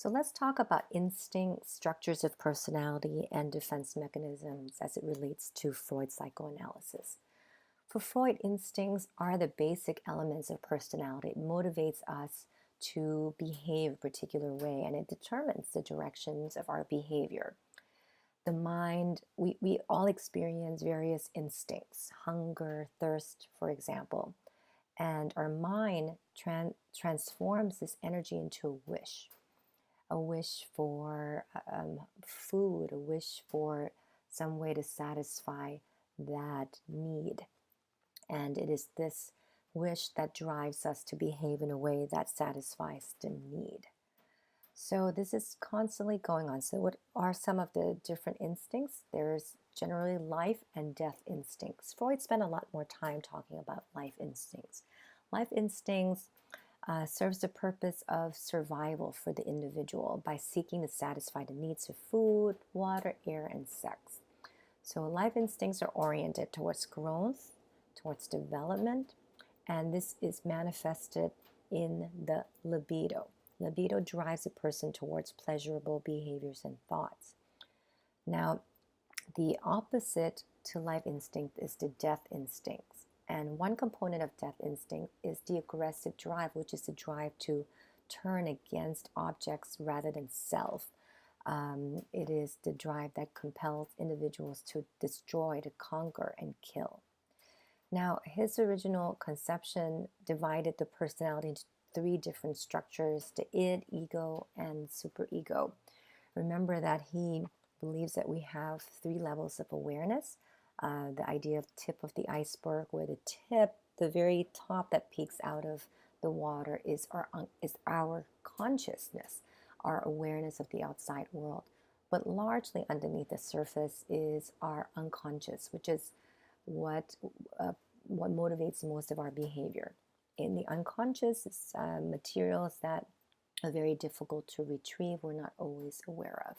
So let's talk about instinct, structures of personality, and defense mechanisms as it relates to Freud's psychoanalysis. For Freud, instincts are the basic elements of personality. It motivates us to behave a particular way and it determines the directions of our behavior. The mind, we all experience various instincts, hunger, thirst, for example, and our mind transforms this energy into a wish for food, a wish for some way to satisfy that need. And it is this wish that drives us to behave in a way that satisfies the need. So this is constantly going on. So what are some of the different instincts? There's generally life and death instincts. Freud spent a lot more time talking about life instincts. Life instincts serves the purpose of survival for the individual by seeking to satisfy the needs of food, water, air, and sex. So life instincts are oriented towards growth, towards development, and this is manifested in the libido. Libido drives a person towards pleasurable behaviors and thoughts. Now, the opposite to life instinct is the death instincts. And one component of death instinct is the aggressive drive, which is the drive to turn against objects rather than self. It is the drive that compels individuals to destroy, to conquer, and kill. Now, his original conception divided the personality into three different structures: the id, ego, and superego. Remember that he believes that we have three levels of awareness. The idea of tip of the iceberg, where the tip, the very top that peeks out of the water, is our consciousness, our awareness of the outside world. But largely underneath the surface is our unconscious, which is what motivates most of our behavior. In the unconscious, it's materials that are very difficult to retrieve, we're not always aware of.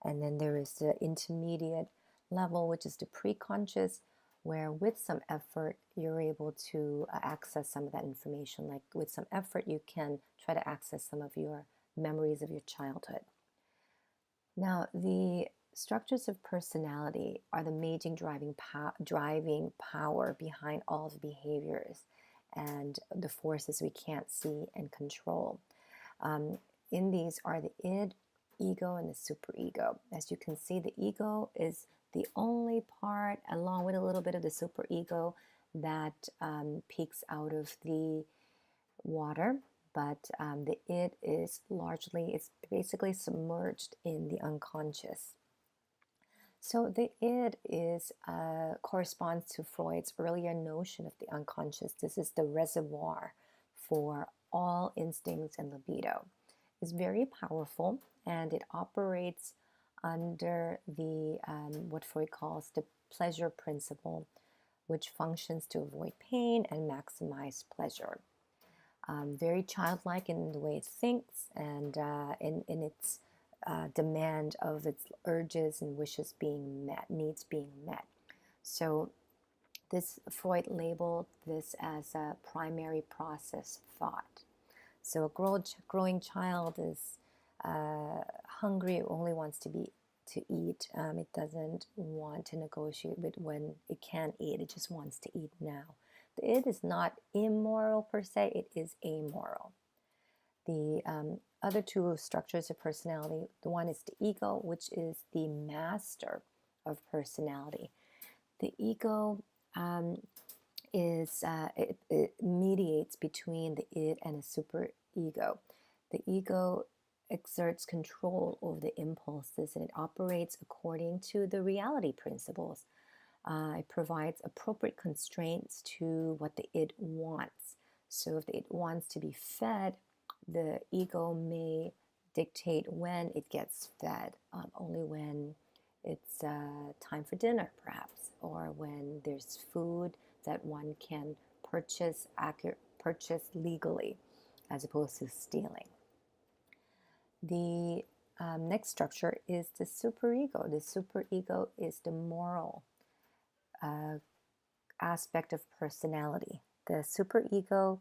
And then there is the intermediate level, which is the preconscious, where with some effort, you're able to access some of that information. Like with some effort, you can try to access some of your memories of your childhood. Now, the structures of personality are the major driving power behind all the behaviors and the forces we can't see and control. In these are the id, ego, and the superego. As you can see, the ego is the only part, along with a little bit of the superego, that peeks out of the water. But the id is it's basically submerged in the unconscious. So the id corresponds to Freud's earlier notion of the unconscious. This is the reservoir for all instincts and libido. It's very powerful, and it operates under the what Freud calls the pleasure principle, which functions to avoid pain and maximize pleasure. Very childlike in the way it thinks and in its demand of its urges and wishes being met, needs being met. So this Freud labeled this as a primary process thought. So a growing child is hungry, it only wants to eat. It doesn't want to negotiate with when it can't eat, it just wants to eat now. The id is not immoral per se, it is amoral. The other two structures of personality, the one is the ego, which is the master of personality. The ego it mediates between the id and the superego. The ego exerts control over the impulses and it operates according to the reality principles. It provides appropriate constraints to what the id wants. So if the id wants to be fed, the ego may dictate when it gets fed, only when it's time for dinner, perhaps, or when there's food that one can purchase legally, as opposed to stealing. The next structure is the superego. The superego is the moral aspect of personality. The superego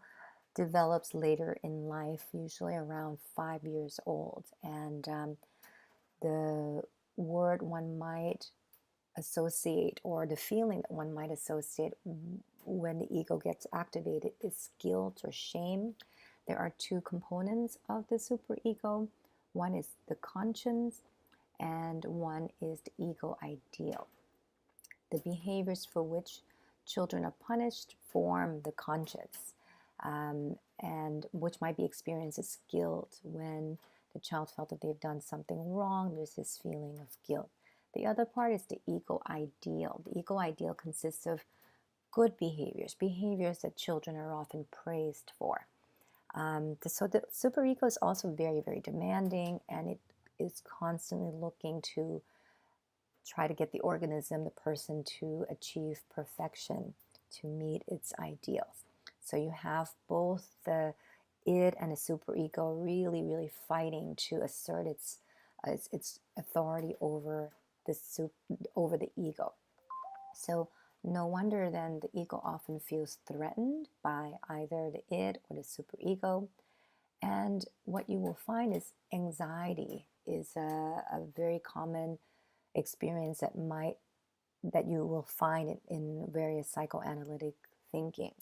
develops later in life, usually around 5 years old. And the word one might associate, or the feeling that one might associate when the ego gets activated, is guilt or shame. There are two components of the superego. One is the conscience, and one is the ego ideal. The behaviors for which children are punished form the conscience, and which might be experienced as guilt. When the child felt that they've done something wrong, there's this feeling of guilt. The other part is the ego ideal. The ego ideal consists of good behaviors, behaviors that children are often praised for. So the superego is also very, very demanding, and it is constantly looking to try to get the organism, the person, to achieve perfection, to meet its ideals. So you have both the id and the superego really, really fighting to assert its authority over the ego. So no wonder then the ego often feels threatened by either the id or the superego. And what you will find is anxiety is a very common experience that you will find in various psychoanalytic thinking.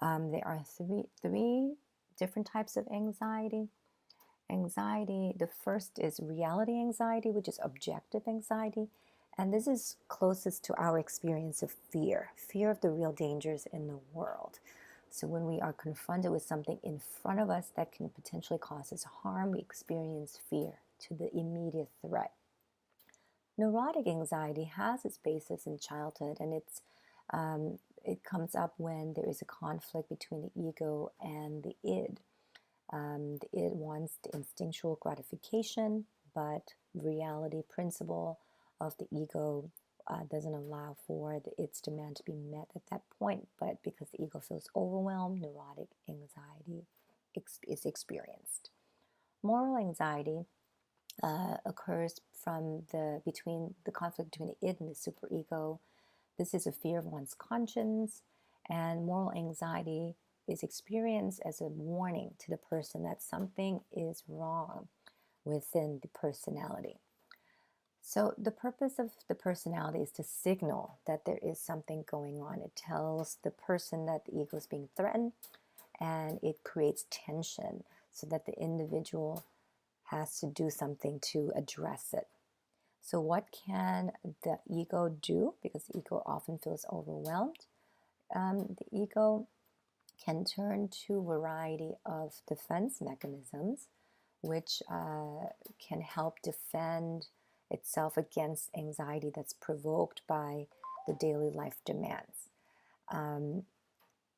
There are three different types of anxiety. The first is reality anxiety, which is objective anxiety. And this is closest to our experience of fear of the real dangers in the world. So when we are confronted with something in front of us that can potentially cause us harm, we experience fear to the immediate threat. Neurotic anxiety has its basis in childhood, and it comes up when there is a conflict between the ego and the id. The id wants the instinctual gratification, but reality principle of the ego doesn't allow for its demand to be met at that point. But because the ego feels overwhelmed, neurotic anxiety is experienced. Moral anxiety occurs between the conflict between the id and the superego. This is a fear of one's conscience, and moral anxiety is experienced as a warning to the person that something is wrong within the personality. So the purpose of the personality is to signal that there is something going on. It tells the person that the ego is being threatened, and it creates tension so that the individual has to do something to address it. So what can the ego do? Because the ego often feels overwhelmed. The ego can turn to a variety of defense mechanisms, which can help defend itself against anxiety that's provoked by the daily life demands.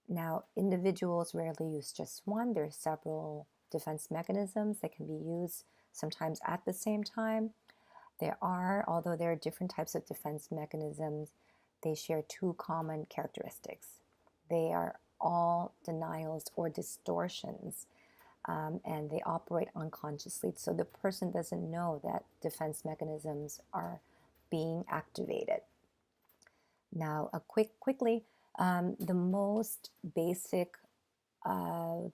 Now, individuals rarely use just one. There are several defense mechanisms that can be used sometimes at the same time. Although there are different types of defense mechanisms, they share two common characteristics. They are all denials or distortions, and they operate unconsciously. So the person doesn't know that defense mechanisms are being activated. Now, quickly, the most basic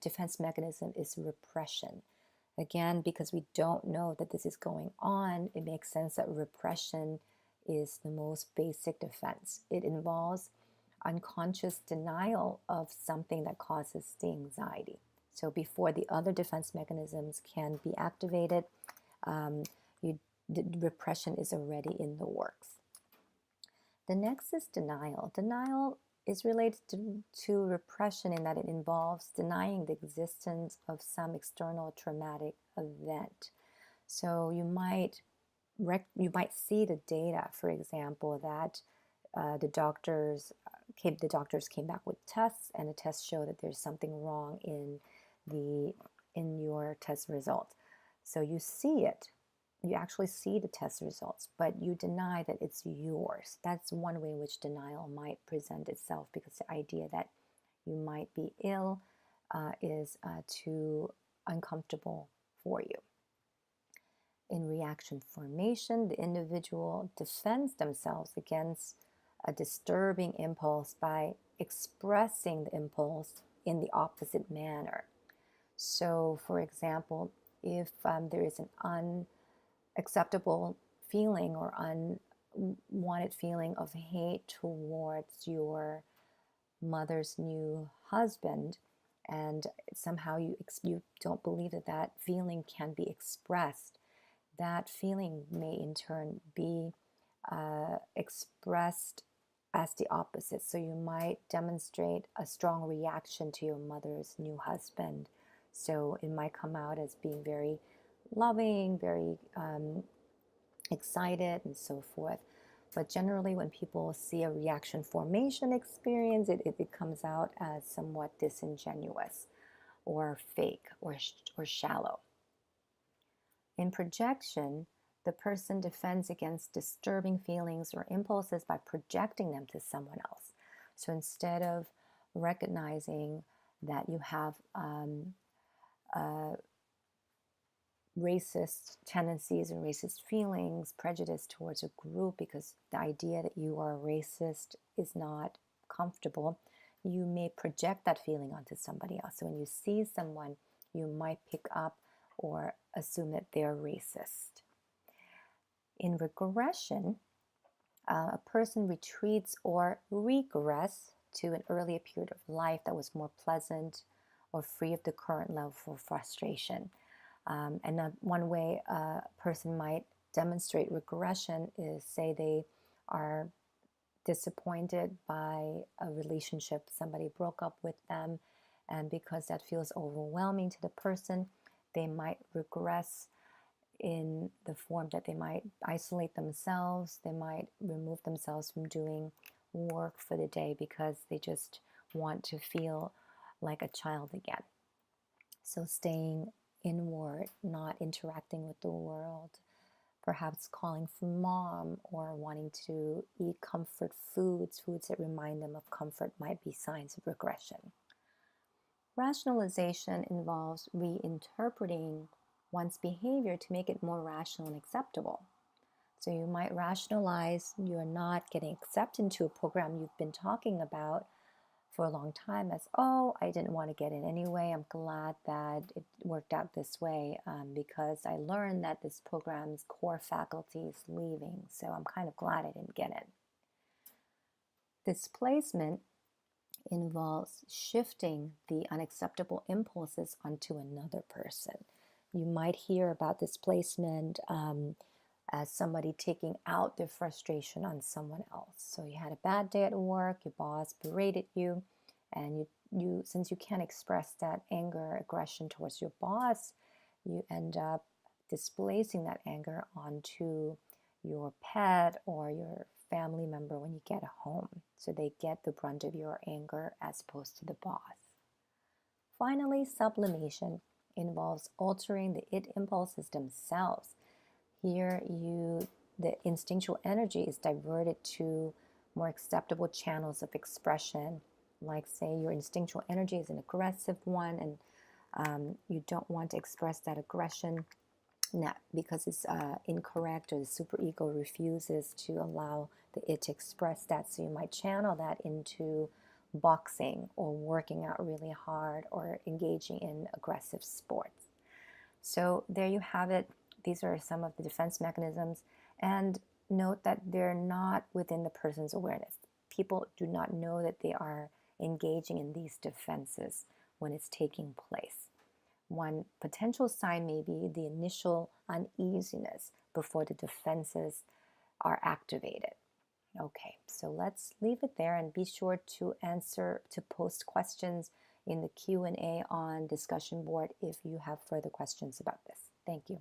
defense mechanism is repression. Again, because we don't know that this is going on, it makes sense that repression is the most basic defense. It involves unconscious denial of something that causes the anxiety. So before the other defense mechanisms can be activated, the repression is already in the works. The next is denial. Denial is related to repression in that it involves denying the existence of some external traumatic event. So you might see the data, for example, that the doctors came back with tests, and the tests show that there's something wrong in your test results. So you see it. You actually see the test results, but you deny that it's yours. That's one way in which denial might present itself, because the idea that you might be ill is too uncomfortable for you. In reaction formation, the individual defends themselves against a disturbing impulse by expressing the impulse in the opposite manner. So, for example, if there is an unacceptable feeling or unwanted feeling of hate towards your mother's new husband, and somehow you don't believe that that feeling can be expressed, that feeling may in turn be expressed as the opposite. So you might demonstrate a strong reaction to your mother's new husband. So it might come out as being very loving, very excited, and so forth. But generally, when people see a reaction formation experience, it comes out as somewhat disingenuous or fake or shallow. In projection, the person defends against disturbing feelings or impulses by projecting them to someone else. So instead of recognizing that you have racist tendencies and racist feelings, prejudice towards a group because the idea that you are racist is not comfortable, you may project that feeling onto somebody else. So when you see someone, you might pick up or assume that they're racist. In regression, a person retreats or regress to an earlier period of life that was more pleasant or free of the current level of frustration. And one way a person might demonstrate regression is, say, they are disappointed by a relationship, somebody broke up with them, and because that feels overwhelming to the person, they might regress in the form that they might isolate themselves, they might remove themselves from doing work for the day because they just want to feel like a child again. So staying inward, not interacting with the world, perhaps calling for mom or wanting to eat comfort foods that remind them of comfort might be signs of regression. Rationalization involves reinterpreting one's behavior to make it more rational and acceptable. So you might rationalize you're not getting accepted into a program you've been talking about for a long time as, oh, I didn't want to get in anyway. I'm glad that it worked out this way because I learned that this program's core faculty is leaving. So I'm kind of glad I didn't get in. Displacement involves shifting the unacceptable impulses onto another person. You might hear about displacement as somebody taking out their frustration on someone else. So you had a bad day at work, your boss berated you, and you since you can't express that anger, aggression towards your boss, you end up displacing that anger onto your pet or your family member when you get home. So they get the brunt of your anger as opposed to the boss. Finally, sublimation involves altering the id impulses themselves. Here, the instinctual energy is diverted to more acceptable channels of expression. Like, say, your instinctual energy is an aggressive one, and you don't want to express that aggression because it's incorrect, or the superego refuses to allow the id to express that. So you might channel that into boxing or working out really hard or engaging in aggressive sports. So there you have it. These are some of the defense mechanisms, and note that they're not within the person's awareness. People do not know that they are engaging in these defenses when it's taking place. One potential sign may be the initial uneasiness before the defenses are activated. Okay, so let's leave it there, and be sure to post questions in the Q&A on discussion board if you have further questions about this. Thank you.